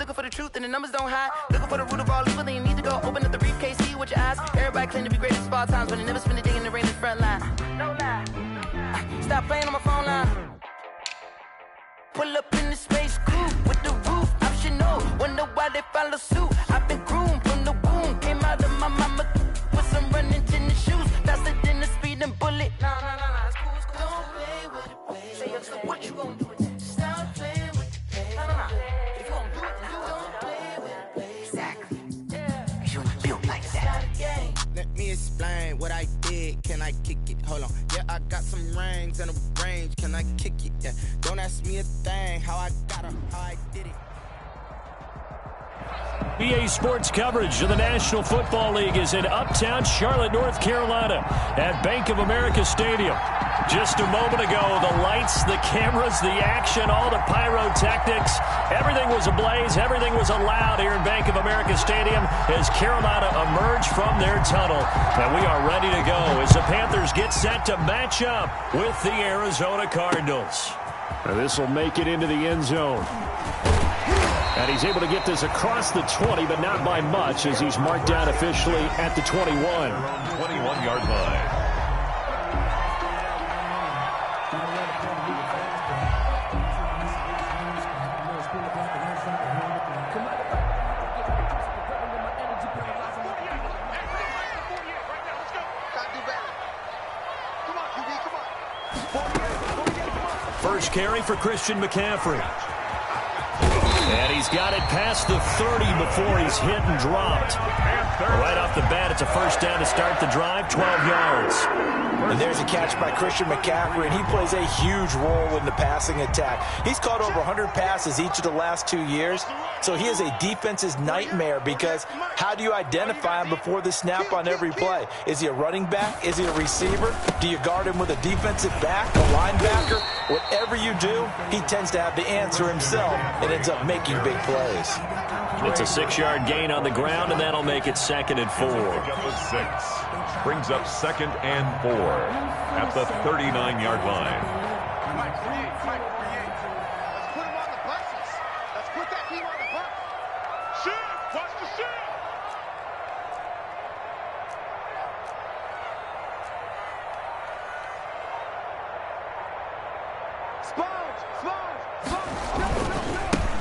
looking for the truth and the numbers don't hide. Looking for the root of all evil, then you need to go open up the briefcase, see what your eyes. Everybody claim to be great at small times, but they never spend a day in the rain in the front line. No lie. Stop playing on my phone line. Pull up in the space coupe with the roof optional. Wonder why they follow suit. I've been groomed from the womb. Came out of my mama with some running tennis shoes. Faster than the speeding bullet. No, it's cool, it's cool. Don't play with it, play. Say so what you gonna do with that? Stop playing with it, play. No. If you gonna do it, then don't play with it, play. Exactly. Yeah. You ain't built like that. Let me explain what I did. Can I kick it? Hold on. Yeah, I got some rings and a range. Can I kick it? Yeah. Don't ask me a thing. How I got her, how I did it. EA Sports coverage of the National Football League is in uptown Charlotte, North Carolina at Bank of America Stadium. Just a moment ago, the lights, the cameras, the action, all the pyrotechnics, everything was ablaze, everything was allowed here in Bank of America Stadium as Carolina emerged from their tunnel. And we are ready to go as the Panthers get set to match up with the Arizona Cardinals. Now this will make it into the end zone. And he's able to get this across the 20, but not by much as he's marked down officially at the 21. 21-yard line. First carry for Christian McCaffrey. And he's got it past the 30 before he's hit and dropped. Right off the bat, it's a first down to start the drive, 12 yards. And there's a catch by Christian McCaffrey, and he plays a huge role in the passing attack. He's caught over 100 passes each of the last 2 years, so he is a defense's nightmare because how do you identify him before the snap on every play? Is he a running back? Is he a receiver? Do you guard him with a defensive back, a linebacker? Whatever you do, he tends to have the answer himself and ends up making big plays. It's a 6-yard gain on the ground, and that'll make it 2nd and 4. Brings up 2nd and 4 at the 39-yard line. Let's put him on the buses. Let's put that team on the bus. Shoot! Watch the shoot!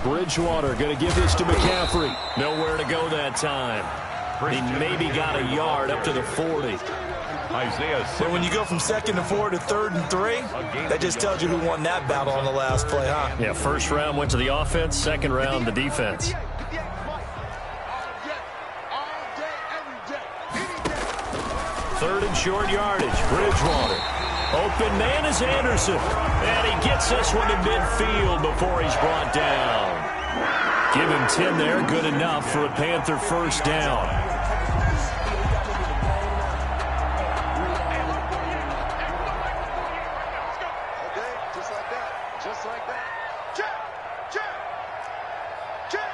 Bridgewater going to give this to McCaffrey. Nowhere to go that time. He maybe got a yard up to the 40. But when you go from 2nd and 4 to 3rd and 3, that just tells you who won that battle on the last play, huh? Yeah, first round went to the offense, second round the defense. 3rd and short yardage. Bridgewater. Open man is Anderson. And he gets this one to midfield before he's brought down. Give him 10 there. Good enough for a Panther first down. Okay, just like that. Just like that. Check!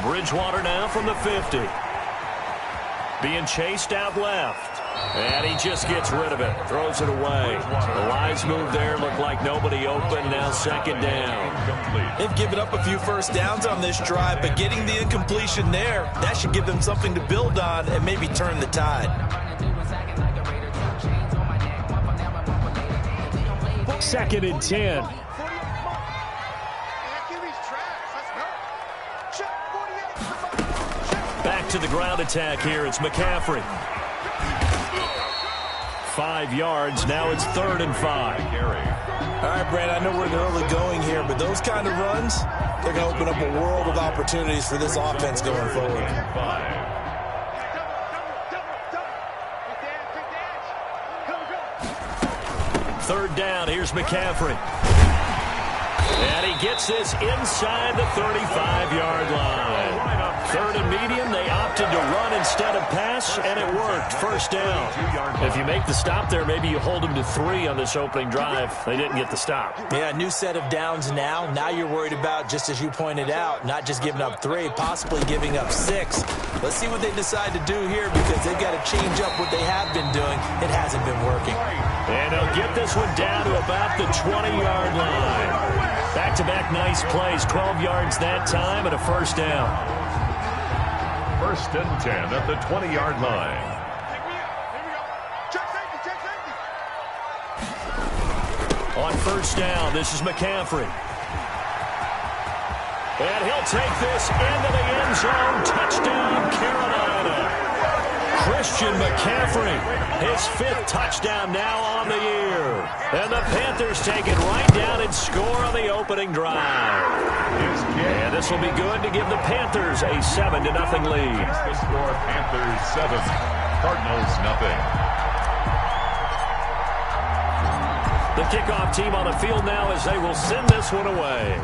Bridgewater now from the 50. Being chased out left. And he just gets rid of it. Throws it away. The lines move there. Look like nobody open. Now 2nd down. They've given up a few first downs on this drive, but getting the incompletion there, that should give them something to build on and maybe turn the tide. 2nd and 10. Back to the ground attack here. It's McCaffrey. 5 yards. Now it's 3rd and 5. All right, Brad, I know we're in the early going here, but those kind of runs, they're going to open up a world of opportunities for this offense going forward. 3rd down. Here's McCaffrey. And he gets this inside the 35-yard line. 3rd and medium, they opted to run instead of pass, and it worked. First down. If you make the stop there, maybe you hold them to 3 on this opening drive. They didn't get the stop. Yeah, new set of downs now. Now you're worried about, just as you pointed out, not just giving up 3, possibly giving up 6. Let's see what they decide to do here because they've got to change up what they have been doing. It hasn't been working. And they'll get this one down to about the 20-yard line. Back-to-back nice plays, 12 yards that time and a first down. 1st and 10 at the 20-yard line. On first down, this is McCaffrey. And he'll take this into the end zone. Touchdown, Carolina. Christian McCaffrey, his 5th touchdown now on the year. And the Panthers take it right down and score on the opening drive. And this will be good to give the Panthers a 7-0 lead. The score, Panthers 7, Cardinals nothing. The kickoff team on the field now as they will send this one away.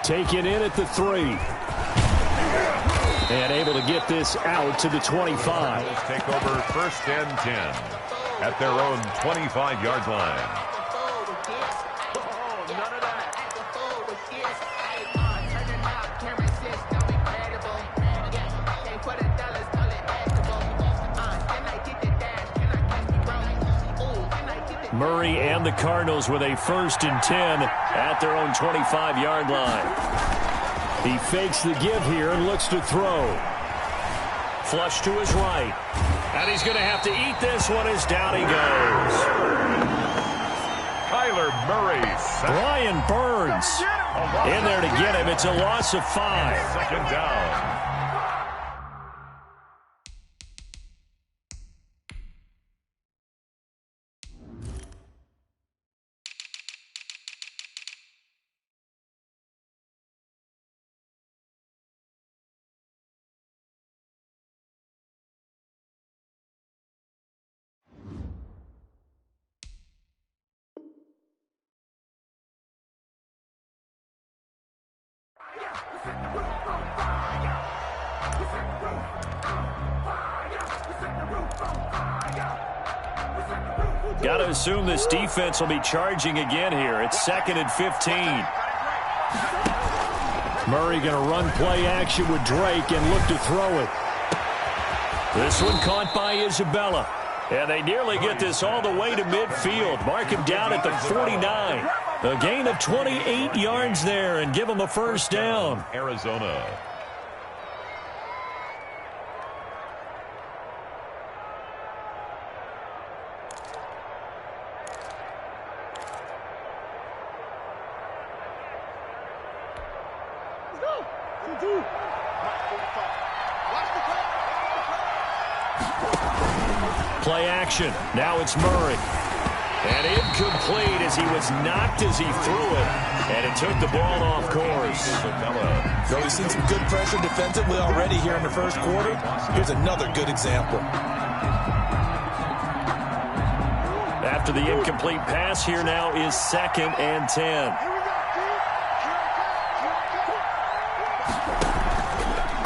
Taken in at the 3. And able to get this out to the 25. Let's take over 1st and 10 at their own 25-yard line. Murray and the Cardinals with a 1st and 10 at their own 25-yard line. He fakes the give here and looks to throw. Flush to his right. And he's going to have to eat this one as down he goes. Kyler Murray. Brian Burns in there to get him. It's a loss of 5. 2nd down. Got to assume this defense will be charging again here. It's 2nd and 15. Murray going to run play action with Drake and look to throw it. This one caught by Isabella. And they nearly get this all the way to midfield. Mark him down at the 49. A gain of 28 yards there and give him a first down. Arizona. Play action. Now it's Murray. And incomplete as he was knocked as he threw it. And it took the ball off course. So we've seen some good pressure defensively already here in the first quarter. Here's another good example. After the incomplete pass, here now is 2nd and 10.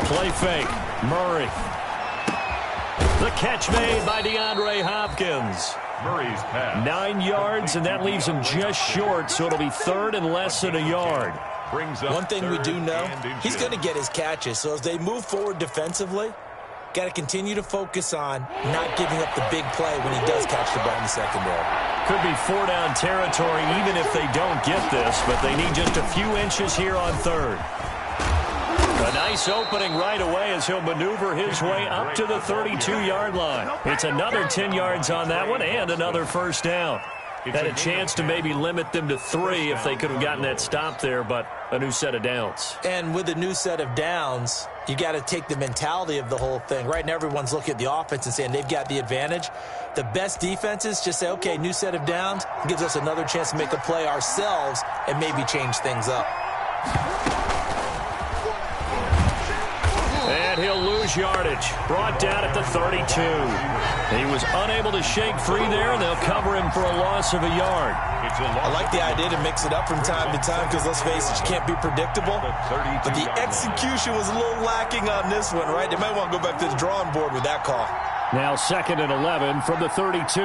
Play fake. Murray. The catch made by DeAndre Hopkins. Murray's pass. 9 yards, and that leaves him just short, so it'll be 3rd and less than a yard. One thing we do know, he's going to get his catches. So as they move forward defensively, got to continue to focus on not giving up the big play when he does catch the ball in the secondary. Could be 4-down territory even if they don't get this, but they need just a few inches here on 3rd. A nice opening right away as he'll maneuver his way up to the 32-yard line. It's another 10 yards on that one and another first down. Had a chance to maybe limit them to 3 if they could have gotten that stop there, but a new set of downs. And with a new set of downs, you got to take the mentality of the whole thing. Right now, everyone's looking at the offense and saying they've got the advantage. The best defenses just say, okay, new set of downs, gives us another chance to make a play ourselves and maybe change things up. And he'll lose yardage. Brought down at the 32. He was unable to shake free there, and they'll cover him for a loss of a yard. I like the idea to mix it up from time to time because, let's face it, you can't be predictable. But the execution was a little lacking on this one, right? They might want to go back to the drawing board with that call. Now 2nd and 11 from the 32.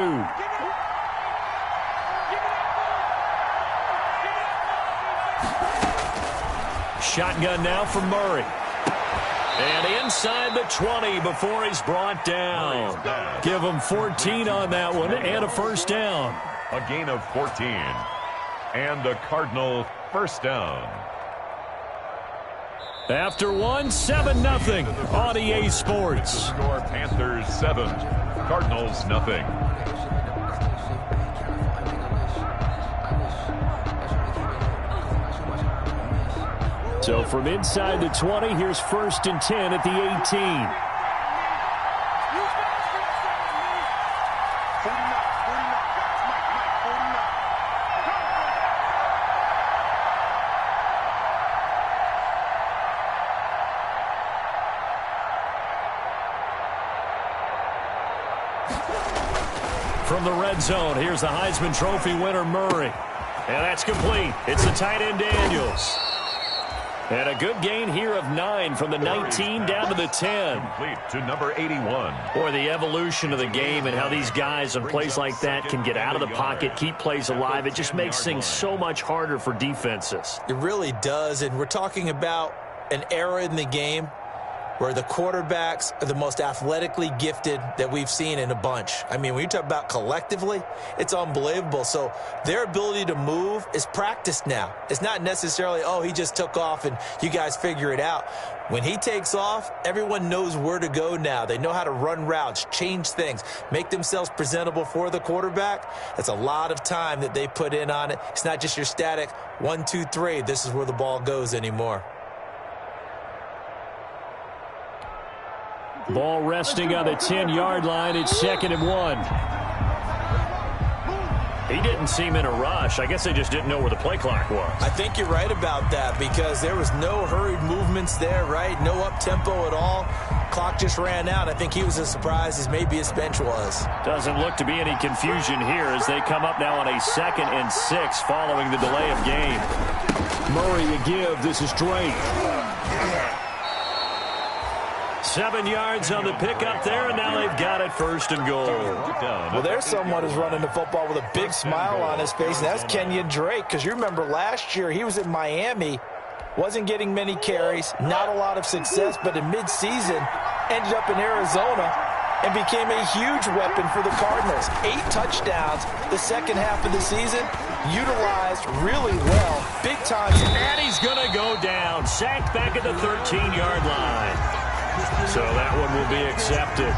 Shotgun now from Murray. And inside the 20 before he's brought down. Give him 14 on that one and a first down. A gain of 14. And a Cardinal first down. After one, 7-0 on EA Sports. Score Panthers 7, Cardinals nothing. So from inside the 20, here's 1st and 10 at the 18. From the red zone, here's the Heisman Trophy winner, Murray. And that's complete. It's the tight end, Daniels. And a good gain here of 9 from the 19 down to the 10. Complete to number 81. Boy, the evolution of the game and how these guys on plays like that can get out of the pocket, keep plays alive, it just makes things so much harder for defenses. It really does, and we're talking about an era in the game where the quarterbacks are the most athletically gifted that we've seen in a bunch. I mean, when you talk about collectively, it's unbelievable. So their ability to move is practiced now. It's not necessarily, oh, he just took off and you guys figure it out. When he takes off, everyone knows where to go now. They know how to run routes, change things, make themselves presentable for the quarterback. That's a lot of time that they put in on it. It's not just your static 1, 2, 3. This is where the ball goes anymore. Ball resting on the 10-yard line. It's 2nd and 1. He didn't seem in a rush. I guess they just didn't know where the play clock was. I think you're right about that because there was no hurried movements there, right? No up-tempo at all. Clock just ran out. I think he was as surprised as maybe his bench was. Doesn't look to be any confusion here as they come up now on a 2nd and 6 following the delay of game. Murray to give. This is Drake. 7 yards on the pickup there, and now they've got it 1st and goal. Well, there's someone who's running the football with a big smile on his face, and that's Kenyon Drake, because you remember last year he was in Miami, wasn't getting many carries, not a lot of success, but in midseason ended up in Arizona and became a huge weapon for the Cardinals. 8 touchdowns the second half of the season, utilized really well, big time. And he's going to go down, sacked back at the 13-yard line. So that one will be accepted.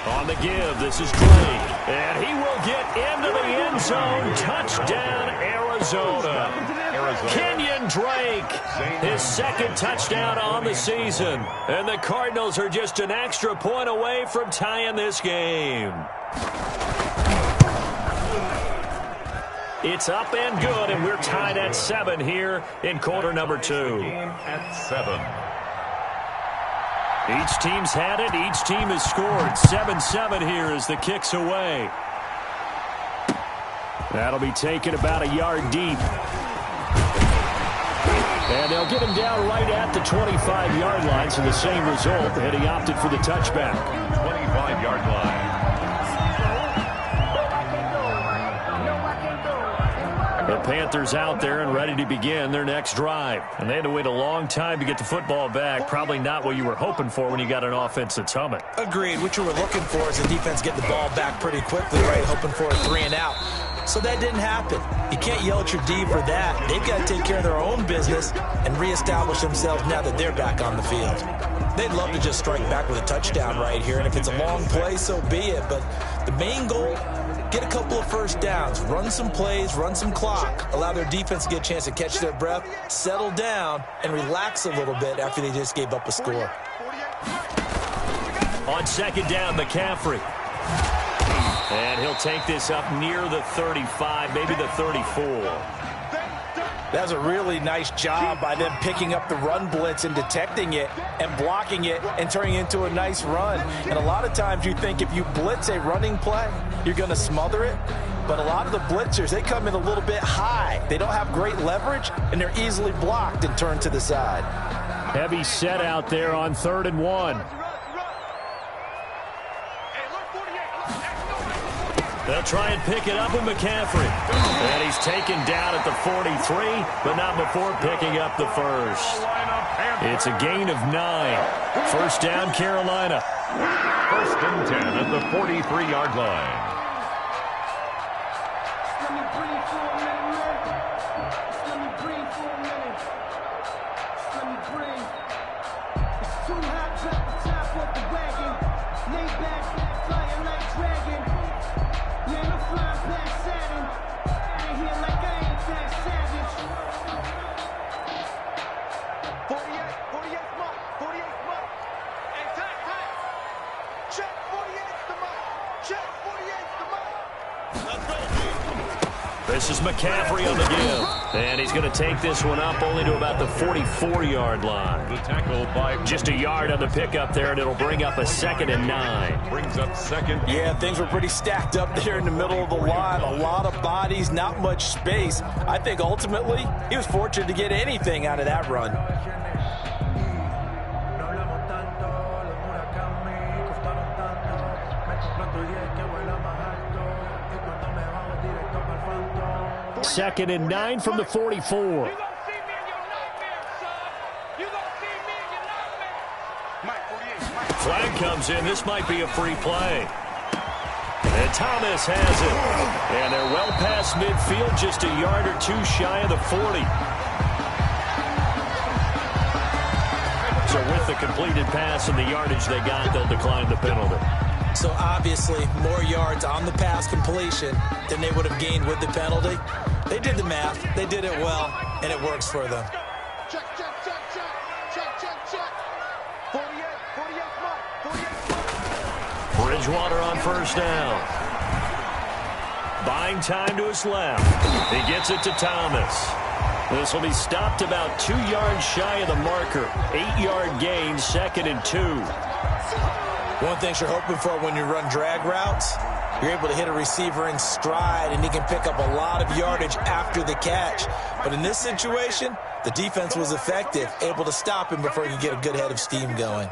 On the give, this is Drake. And he will get into the end zone. Touchdown, Arizona. Kenyon Drake, his 2nd touchdown on the season. And the Cardinals are just an extra point away from tying this game. It's up and good, and we're tied at 7 here in quarter number 2. At 7. Each team's had it. Each team has scored. 7-7 here as the kick's away. That'll be taken about a yard deep. And they'll get him down right at the 25-yard line, so the same result, and he opted for the touchback. 25-yard line. The Panthers out there and ready to begin their next drive. And they had to wait a long time to get the football back. Probably not what you were hoping for when you got an offense that's humming. Agreed. What you were looking for is the defense getting the ball back pretty quickly, right? Hoping for a 3 and out. So that didn't happen. You can't yell at your D for that. They've got to take care of their own business and reestablish themselves now that they're back on the field. They'd love to just strike back with a touchdown right here, and if it's a long play, so be it. But the main goal, get a couple of first downs, run some plays, run some clock, allow their defense to get a chance to catch their breath, settle down, and relax a little bit after they just gave up a score. On 2nd down, McCaffrey. And he'll take this up near the 35, maybe the 34. That was a really nice job by them picking up the run blitz and detecting it and blocking it and turning it into a nice run. And a lot of times you think if you blitz a running play, you're going to smother it. But a lot of the blitzers, they come in a little bit high. They don't have great leverage, and they're easily blocked and turned to the side. Heavy set out there on 3rd and 1. They'll try and pick it up with McCaffrey. And he's taken down at the 43, but not before picking up the first. It's a gain of 9. First down, Carolina. First and 10 at the 43-yard line. This is McCaffrey on the give. And he's going to take this one up only to about the 44-yard line. The tackle by just a yard on the pickup there, and it'll bring up a 2nd and 9. Brings up 2nd. Yeah, things were pretty stacked up there in the middle of the line. A lot of bodies, not much space. I think ultimately he was fortunate to get anything out of that run. Second and 9 from the 44. Flag comes in. This might be a free play. And Thomas has it. And they're well past midfield, just a yard or two shy of the 40. So with the completed pass and the yardage they got, they'll decline the penalty. So obviously more yards on the pass completion than they would have gained with the penalty. They did the math. They did it well, and it works for them. Check, check, check, check. Check, check, check. 48, 48, Bridgewater on first down. Buying time to his left. He gets it to Thomas. This will be stopped about 2 yards shy of the marker. 8-yard gain, 2nd and 2. One thing you're hoping for when you run drag routes, you're able to hit a receiver in stride, and he can pick up a lot of yardage after the catch. But in this situation, the defense was effective, able to stop him before he could get a good head of steam going.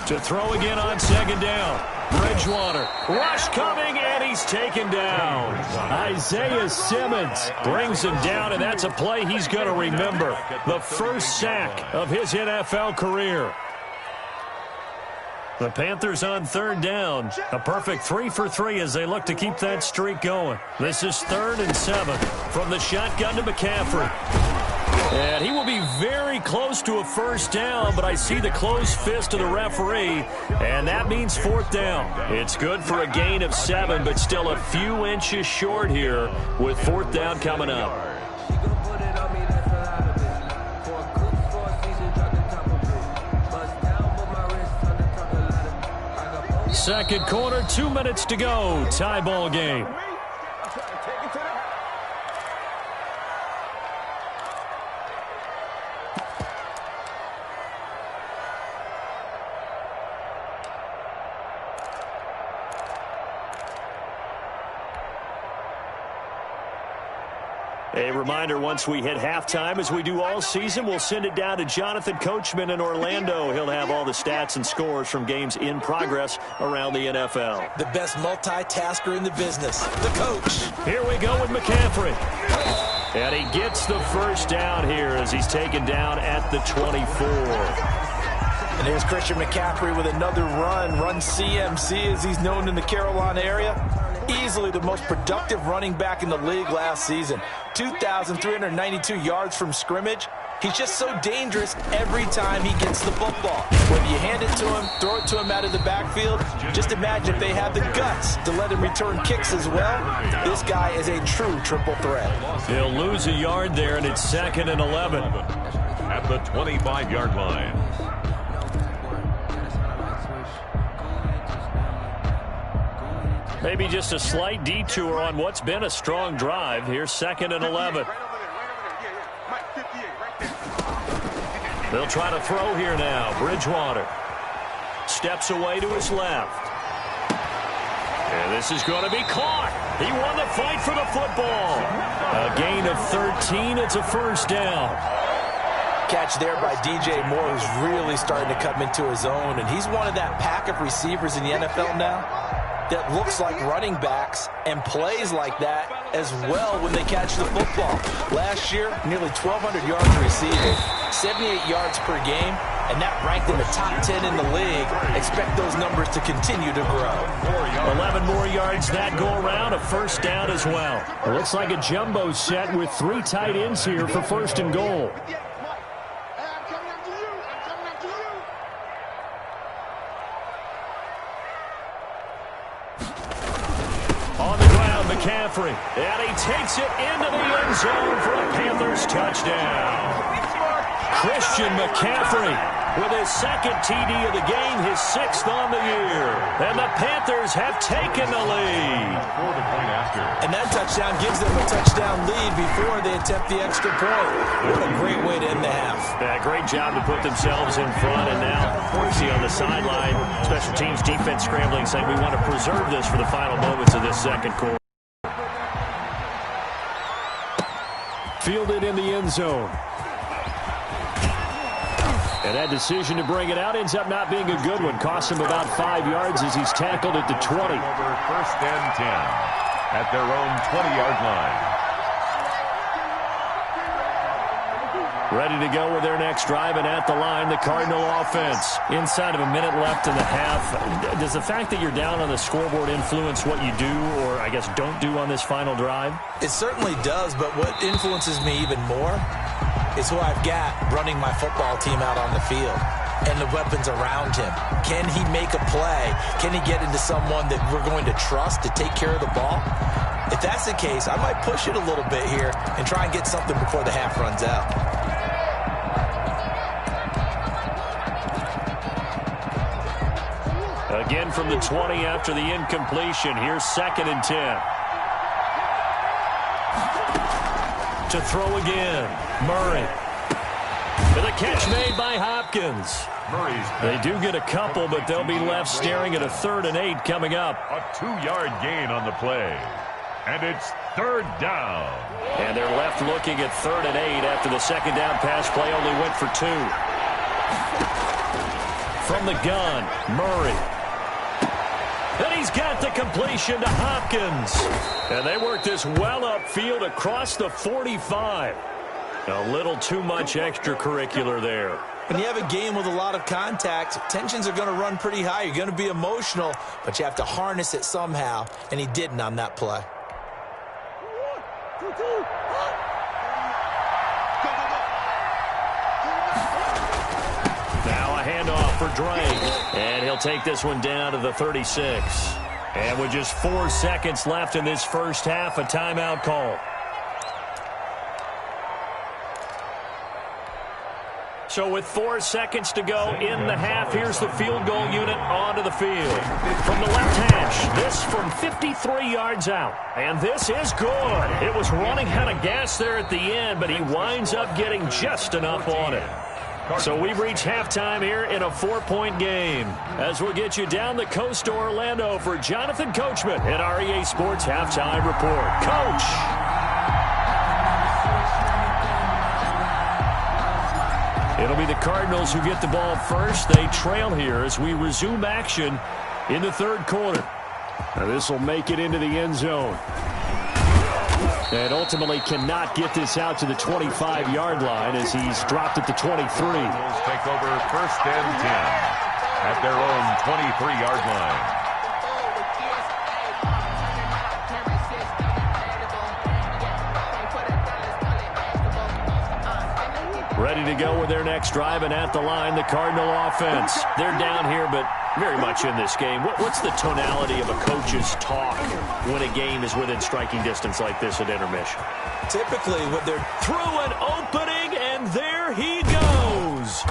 To throw again on 2nd down. Bridgewater. Rush coming, and he's taken down. Isaiah Simmons brings him down, and that's a play he's going to remember. The first sack of his NFL career. The Panthers on 3rd down. A perfect 3 for 3 as they look to keep that streak going. This is 3rd and 7 from the shotgun to McCaffrey. And he will be very close to a first down, but I see the closed fist of the referee, and that means 4th down. It's good for a gain of 7, but still a few inches short here with 4th down coming up. Second quarter, 2 minutes to go. Tie ball game. A reminder, once we hit halftime, as we do all season, we'll send it down to Jonathan Coachman in Orlando. He'll have all the stats and scores from games in progress around the NFL. The best multitasker in the business, the coach. Here we go with McCaffrey. And he gets the first down here as he's taken down at the 24. And here's Christian McCaffrey with another run CMC as he's known in the Carolina area. Easily the most productive running back in the league last season. 2,392 yards from scrimmage. He's just so dangerous every time he gets the football. Whether you hand it to him, throw it to him out of the backfield, just imagine if they have the guts to let him return kicks as well. This guy is a true triple threat. He'll lose a yard there, and it's 2nd and 11. At the 25-yard line. Maybe just a slight detour on what's been a strong drive. Here's 2nd and 11. They'll try to throw here now. Bridgewater steps away to his left. And this is going to be caught. He won the fight for the football. A gain of 13. It's a first down. Catch there by DJ Moore, who's really starting to come into his own, and he's one of that pack of receivers in the NFL now. that looks like running backs and plays like that as well when they catch the football. Last year, nearly 1,200 yards receiving, 78 yards per game, and that ranked in the top 10 in the league. Expect those numbers to continue to grow. 11 more yards that go around, a first down as well. It looks like a jumbo set with 3 tight ends here for first and goal. On the ground, McCaffrey, and he takes it into the end zone for a Panthers touchdown. Christian McCaffrey with his second TD of the game, his 6th on the year. And the Panthers have taken the lead. And that touchdown gives them a touchdown lead before they attempt the extra point. What a great way to end the half. Yeah, great job to put themselves in front. And now, we see on the sideline, special teams defense scrambling, saying we want to preserve this for the final moments of this second quarter. Fielded in the end zone. And that decision to bring it out ends up not being a good one. Costs him about 5 yards as he's tackled at the 20. Over first and 10 at their own 20-yard line. Ready to go with their next drive, and at the line, the Cardinal offense. Inside of a minute left in the half, does the fact that you're down on the scoreboard influence what you do, or I guess don't do on this final drive? It certainly does, but what influences me even more is who I've got running my football team out on the field and the weapons around him. Can he make a play? Can he get into someone that we're going to trust to take care of the ball? If that's the case, I might push it a little bit here and try and get something before the half runs out. Again from the 20 after the incompletion. Here's 2nd and 10. To throw again. Murray. And the catch made by Hopkins. They do get a couple, but they'll be left staring at a 3rd and 8 coming up. A 2-yard gain on the play. And it's 3rd down. And they're left looking at 3rd and 8 after the second down pass play only went for 2. From the gun, Murray. And he's got the completion to Hopkins. And they work this well upfield across the 45. A little too much extracurricular there. When you have a game with a lot of contact, tensions are going to run pretty high. You're going to be emotional, but you have to harness it somehow, and he didn't on that play. Now a handoff for Drake, and he'll take this one down to the 36. And with just 4 seconds left in this first half, a timeout call. So with 4 seconds to go in the half, here's the field goal unit onto the field. From the left hash, this from 53 yards out. And this is good. It was running out of gas there at the end, but he winds up getting just enough on it. So we've reached halftime here in a 4-point game. As we'll get you down the coast to Orlando for Jonathan Coachman at our EA Sports Halftime Report. Coach! It'll be the Cardinals who get the ball first. They trail here as we resume action in the 3rd quarter. Now this will make it into the end zone. And ultimately cannot get this out to the 25-yard line as he's dropped at the 23. Cardinals take over first and 10 at their own 23-yard line. Ready to go with their next drive, and at the line, the Cardinal offense. They're down here, but very much in this game. What's the tonality of a coach's talk when a game is within striking distance like this at intermission? Typically, when they're Through an opening, and there he goes.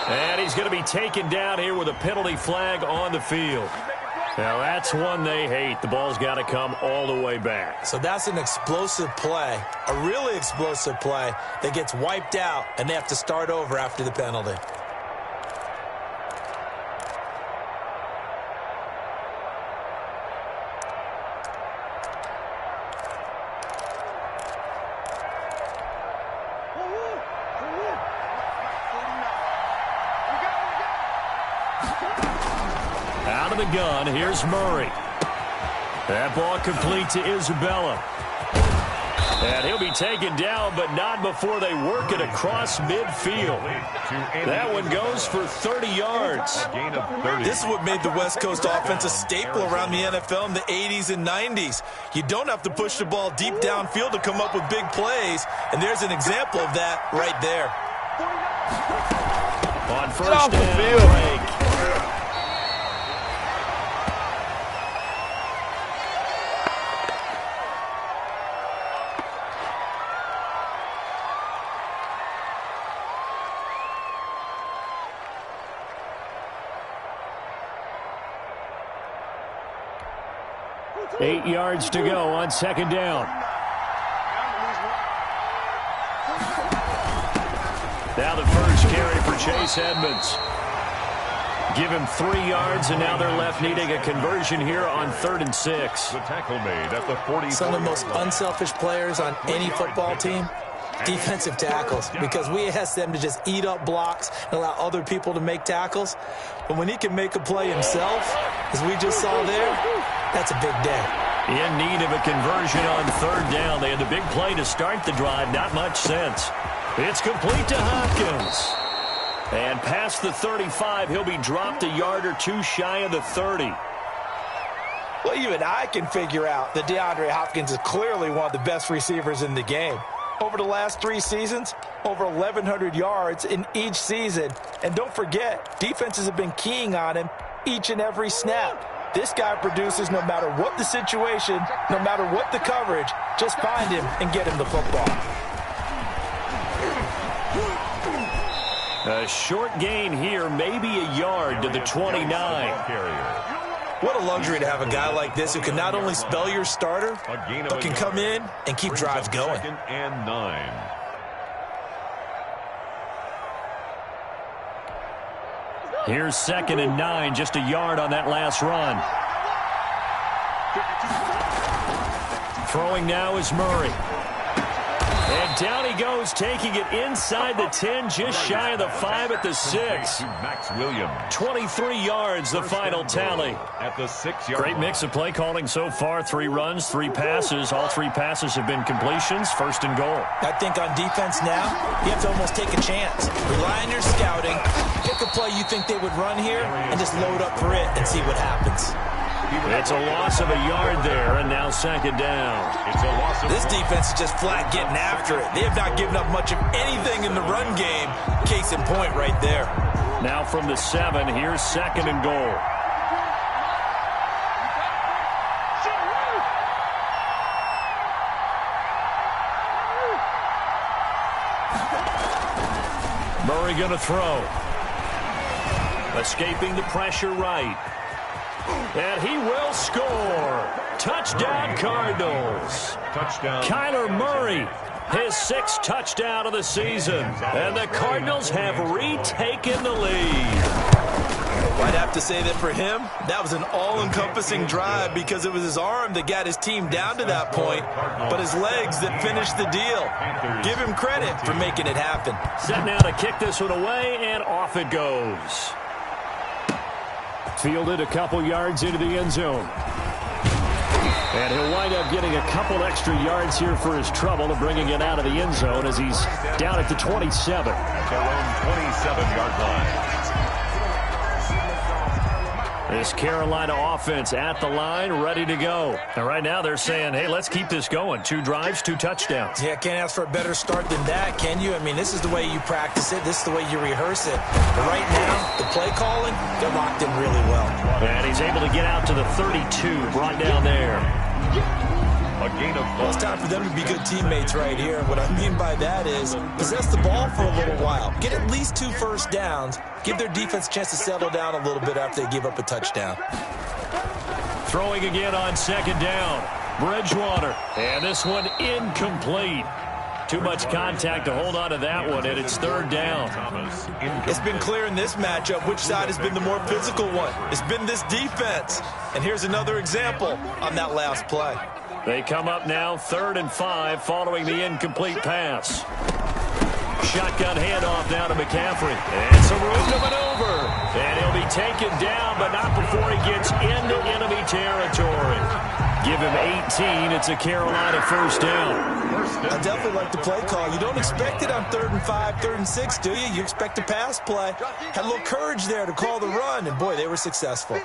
And he's going to be taken down here with a penalty flag on the field. Now, that's one they hate. The ball's got to come all the way back. So that's an explosive play, a really explosive play that gets wiped out, and they have to start over after the penalty. Out of the gun, here's Murray. That ball complete to Isabella. And he'll be taken down, but not before they work it across midfield. That one goes for 30 yards. This is what made the West Coast offense a staple around the NFL in the 80s and 90s. You don't have to push the ball deep downfield to come up with big plays, and there's an example of that right there. On first down, break. Eight yards to go on second down. Now the first carry for Chase Edmonds. Give him 3 yards, and now they're left needing a conversion here on 3rd and 6. The tackle made at the 40. Some of the most unselfish players on any football team, defensive tackles, because we ask them to just eat up blocks and allow other people to make tackles. But when he can make a play himself, as we just saw there, that's a big day. In need of a conversion on 3rd down. They had the big play to start the drive. Not much sense. It's complete to Hopkins. And past the 35, he'll be dropped a yard or two shy of the 30. Well, even I can figure out that DeAndre Hopkins is clearly one of the best receivers in the game. Over the last 3 seasons, over 1,100 yards in each season. And don't forget, defenses have been keying on him each and every snap. This guy produces no matter what the situation, no matter what the coverage. Just find him and get him the football. A short gain here, maybe a yard to the 29. What a luxury to have a guy like this who can not only spell your starter, but can come in and keep drives going. 2nd and 9. Here's 2nd and 9, just a yard on that last run. Throwing now is Murray. And down he goes, taking it inside the 10, just shy of the 5 at the 6. Max Williams. 23 yards, the final tally. At the 6-yard Great mix of play calling so far. 3 runs, 3 passes. All 3 passes have been completions. 1st and goal. I think on defense now, you have to almost take a chance. Rely on your scouting. Pick a play you think they would run here and just load up for it and see what happens. It's a loss of a yard there, and now 2nd down. It's a loss of This defense is just flat getting after it. They have not given up much of anything in the run game. Case in point right there. Now from the 7, here's 2nd and goal. Murray going to throw. Escaping the pressure right. And he will score. Touchdown, Cardinals. touchdown. Kyler Murray, his 6th touchdown of the season. And the Cardinals have retaken the lead. I'd have to say that for him, that was an all-encompassing drive because it was his arm that got his team down to that point, but his legs that finished the deal. Give him credit for making it happen. Set now to kick this one away, and off it goes. Fielded a couple yards into the end zone. And he'll wind up getting a couple extra yards here for his trouble of bringing it out of the end zone as he's down at the 27. At their own 27-yard line. This Carolina offense at the line, ready to go. And right now they're saying, hey, let's keep this going. 2 drives, 2 touchdowns. Yeah, can't ask for a better start than that, can you? I mean, this is the way you practice it. This is the way you rehearse it. But right now, the play calling, they're locked in really well. And he's able to get out to the 32, brought down there. A gain of 5. Well, it's time for them to be good teammates right here. What I mean by that is possess the ball for a little while. Get at least 2 first downs. Give their defense a chance to settle down a little bit after they give up a touchdown. Throwing again on 2nd down. Bridgewater. And this one incomplete. Too much contact to hold on to that one, and it's 3rd down. It's been clear in this matchup which side has been the more physical one. It's been this defense. And here's another example on that last play. They come up now 3rd and 5 following the incomplete pass. Shotgun handoff now to McCaffrey. And some room to maneuver. And he'll be taken down, but not before he gets into enemy territory. give him 18. It's a Carolina first down. I definitely like the play call. You don't expect it on 3rd and 5, 3rd and 6, do you? You expect a pass play. Had a little courage there to call the run, and boy, they were successful.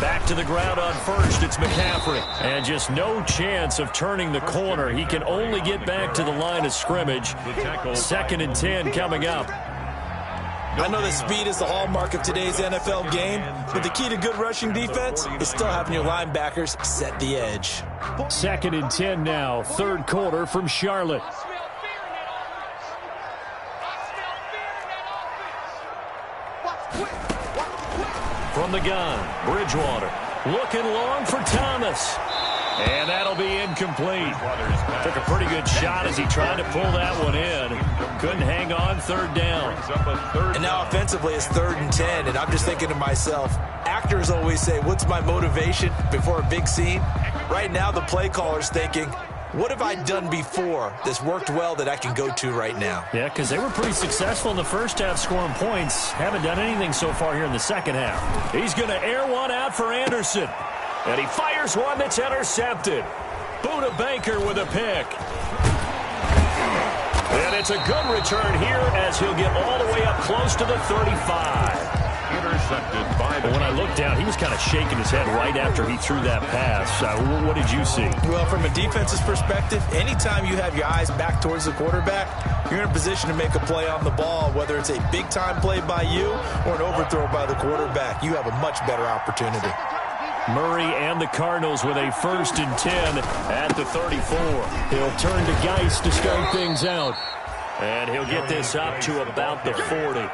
Back to the ground on first, it's McCaffrey. And just no chance of turning the corner. He can only get back to the line of scrimmage. 2nd and 10 coming up. I know that speed is the hallmark of today's NFL game, but the key to good rushing defense is still having your linebackers set the edge. 2nd and 10 now, 3rd quarter from Charlotte. From the gun, Bridgewater looking long for Thomas. And that'll be incomplete. Took a pretty good shot as he tried to pull that one in. Couldn't hang on, 3rd down. And now offensively it's 3rd and 10, and I'm just thinking to myself, actors always say, what's my motivation before a big scene? Right now the play caller's thinking, what have I done before that's worked well that I can go to right now? Yeah, because they were pretty successful in the first half scoring points. Haven't done anything so far here in the second half. He's going to air one out for Anderson. And he fires one that's intercepted. Buda Baker with a pick. And it's a good return here as he'll get all the way up close to the 35. Intercepted by the... When I looked down, he was kind of shaking his head right after he threw that pass. What did you see? Well, from a defense's perspective, anytime you have your eyes back towards the quarterback, you're in a position to make a play on the ball, whether it's a big-time play by you or an overthrow by the quarterback. You have a much better opportunity. Murray and the Cardinals with a 1st and 10 at the 34. He'll turn to Geis to start things out. And he'll get this up to about the 40.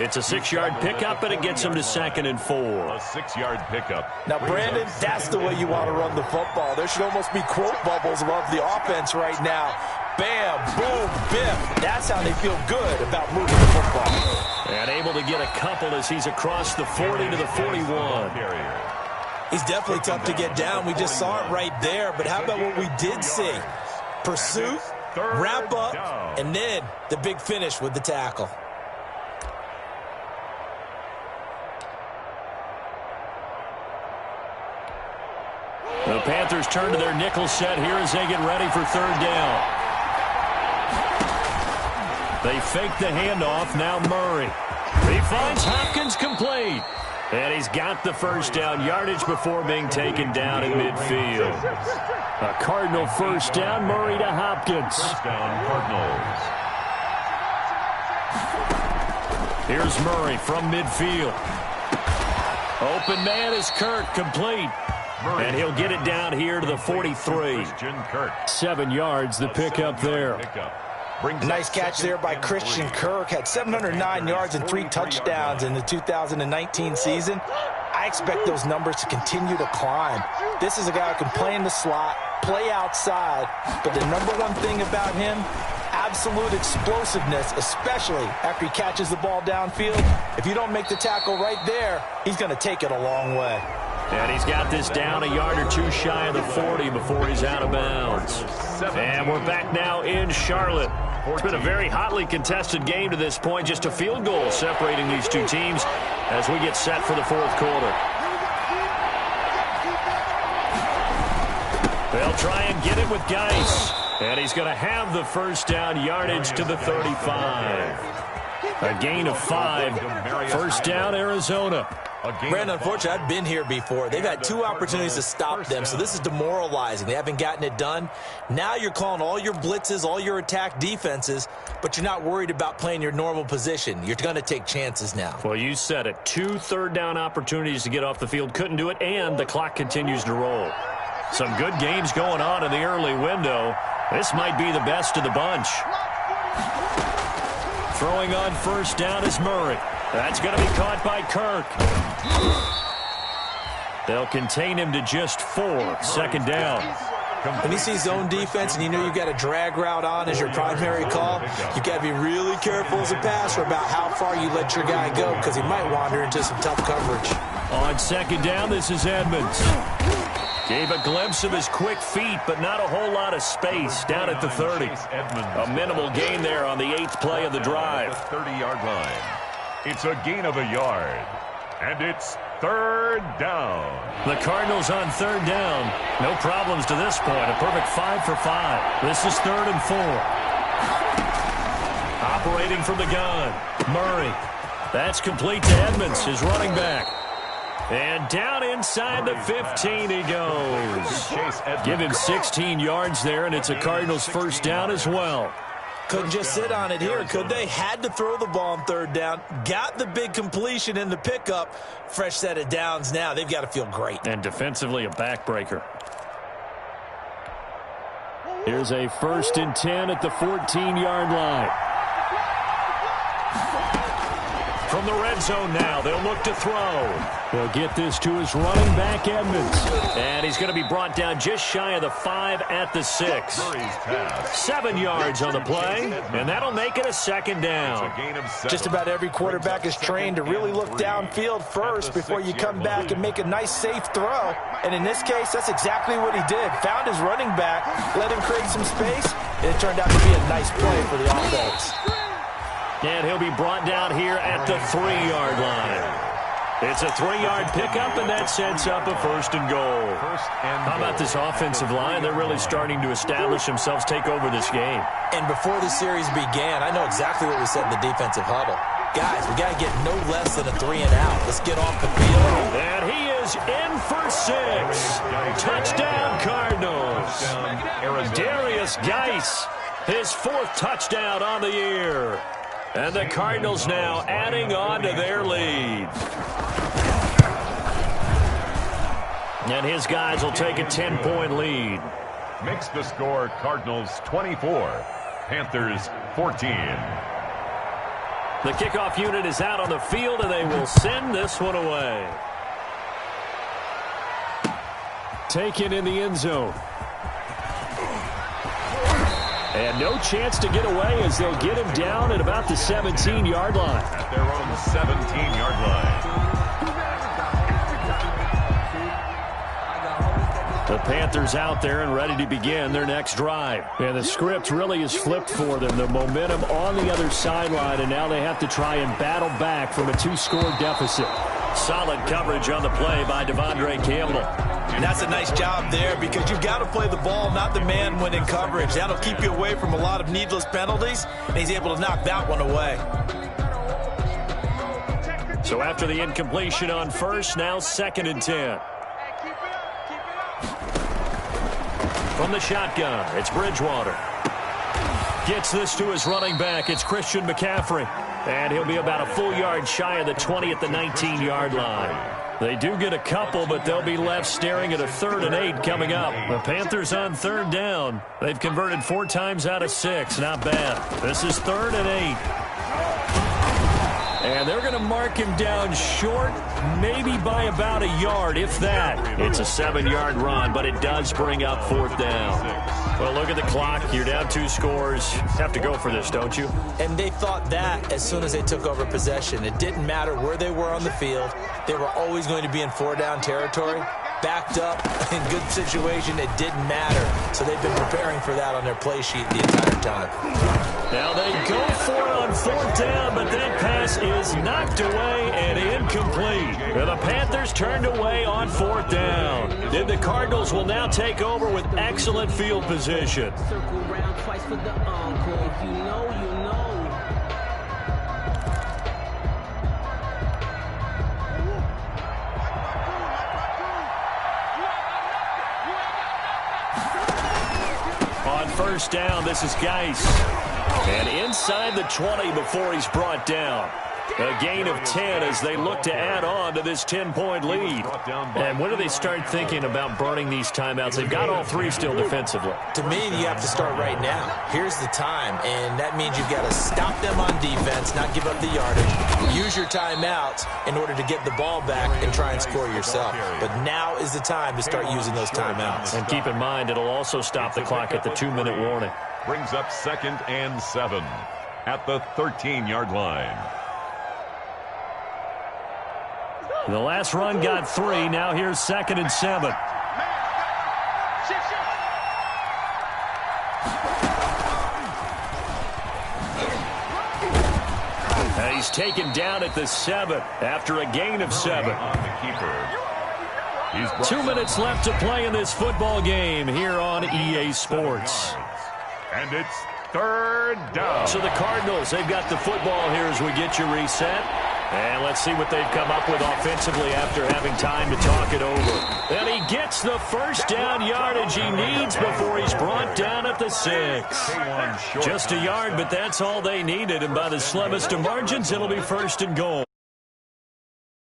It's a 6-yard pickup, and it gets him to 2nd and 4. A 6-yard pickup. Now, Brandon, that's the way you want to run the football. There should almost be quote bubbles above the offense right now. Bam, boom, biff. That's how they feel good about moving the football. And able to get a couple as he's across the 40 to the 41. He's definitely tough to get down. We just saw it right there. But how about what we did see? Pursuit, wrap up, and then the big finish with the tackle. The Panthers turn to their nickel set here as they get ready for 3rd down. They fake the handoff. Now Murray. He finds Hopkins complete. And he's got the first down yardage before being taken down in midfield. A Cardinal first down, Murray to Hopkins. First down, Cardinals. Here's Murray from midfield. Open man is Kirk, complete. Murray. And he'll get it down here to the 43. 7 yards, the pickup there. Nice catch there by Christian Kirk. Had 709 yards and 3 touchdowns in the 2019 season. I expect those numbers to continue to climb. This is a guy who can play in the slot, play outside, but the number one thing about him, absolute explosiveness, especially after he catches the ball downfield. If you don't make the tackle right there, he's going to take it a long way. And he's got this down a yard or two shy of the 40 before he's out of bounds. And we're back now in Charlotte. It's been a very hotly contested game to this point. Just a field goal separating these two teams as we get set for the 4th quarter. They'll try and get it with Geis. And he's going to have the first down yardage to the 35. A gain of 5. First down, Arizona. Brandon, unfortunately, I've been here before. They've had 2 opportunities to stop them, so this is demoralizing. They haven't gotten it done. Now you're calling all your blitzes, all your attack defenses, but you're not worried about playing your normal position. You're going to take chances now. Well, you said it. 2 third-down opportunities to get off the field. Couldn't do it, and the clock continues to roll. Some good games going on in the early window. This might be the best of the bunch. Throwing on first down is Murray. That's going to be caught by Kirk. They'll contain him to just 4. 2nd down. When you see zone defense and you know you've got a drag route on as your primary call, you've got to be really careful as a passer about how far you let your guy go because he might wander into some tough coverage. On 2nd down, this is Edmonds. Gave a glimpse of his quick feet, but not a whole lot of space down at the 30. A minimal gain there on the 8th play of the drive. 30-yard line. It's a gain of a yard. And it's third down. The Cardinals on third down. No problems to this point. A perfect 5 for 5. This is 3rd and 4. Operating from the gun. Murray. That's complete to Edmonds, his running back. And down inside the 15 he goes. Give him 16 yards there, and it's a Cardinals first down as well. Couldn't just sit on it here, could they? Had to throw the ball on third down. Got the big completion in the pickup. Fresh set of downs now. They've got to feel great. And defensively a backbreaker. Here's a 1st and 10 at the 14-yard line. From the red zone now, they'll look to throw. They'll get this to his running back, Edmonds. And he's going to be brought down just shy of the 5 at the 6. 7 yards on the play, and that'll make it a 2nd down. Just about every quarterback is trained to really look downfield first before you come back and make a nice, safe throw. And in this case, that's exactly what he did. Found his running back, let him create some space, and it turned out to be a nice play for the offense. And he'll be brought down here at the 3-yard line. It's a 3-yard pickup, and that sets up a 1st and goal. How about this offensive line? They're really starting to establish themselves, take over this game. And before the series began, I know exactly what we said in the defensive huddle. Guys, we got to get no less than a 3 and out. Let's get off the field. And he is in for 6. Touchdown, Cardinals. Darius Geis, his 4th touchdown on the year. And the Cardinals now adding on to their lead. And his guys will take a 10-point lead. Makes the score Cardinals 24, Panthers 14. The kickoff unit is out on the field, and they will send this one away. Taken in the end zone. And no chance to get away as they'll get him down at about the 17-yard line. At their own 17-yard line. The Panthers out there and ready to begin their next drive. And the script really is flipped for them. The momentum on the other sideline, and now they have to try and battle back from a 2-score deficit. Solid coverage on the play by Devondre Campbell. And that's a nice job there because you've got to play the ball, not the man when in coverage. That'll keep you away from a lot of needless penalties, and he's able to knock that one away. So after the incompletion on first, now 2nd and 10. From the shotgun, it's Bridgewater. Gets this to his running back. It's Christian McCaffrey. And he'll be about a full yard shy of the 20 at the 19-yard line. They do get a couple, but they'll be left staring at a 3rd and 8 coming up. The Panthers on 3rd down. They've converted 4 times out of 6. Not bad. This is 3rd and 8. And they're going to mark him down short, maybe by about a yard, if that. It's a 7-yard run, but it does bring up 4th down. Well, look at the clock. You're down 2 scores. Have to go for this, don't you? And they thought that as soon as they took over possession. It didn't matter where they were on the field. They were always going to be in 4-down territory. Backed up, in good situation, it didn't matter. So they've been preparing for that on their play sheet the entire time. Now they go for it on 4th down, but that pass is knocked away and incomplete. The Panthers turned away on 4th down. Then the Cardinals will now take over with excellent field position. Circle round twice for the encore. If you know, you know. On 1st down, this is Geis. And inside the 20 before he's brought down. A gain of 10 as they look to add on to this 10-point lead. And when do they start thinking about burning these timeouts? They've got all 3 still defensively. To me, you have to start right now. Here's the time, and that means you've got to stop them on defense, not give up the yardage. Use your timeouts in order to get the ball back and try and score yourself. But now is the time to start using those timeouts. And keep in mind, it'll also stop the clock at the 2-minute warning. Brings up 2nd and 7 at the 13-yard line. The last run got 3. Now here's 2nd and 7. he's taken down at the 7 after a gain of 7. On the keeper. 2 minutes left to play in this football game here on EA Sports. And it's 3rd down. So the Cardinals, they've got the football here as we get you reset. And let's see what they've come up with offensively after having time to talk it over. And he gets the first down yardage he needs before he's brought down at the 6. Just a yard, but that's all they needed. And by the slimmest of margins, it'll be 1st and goal.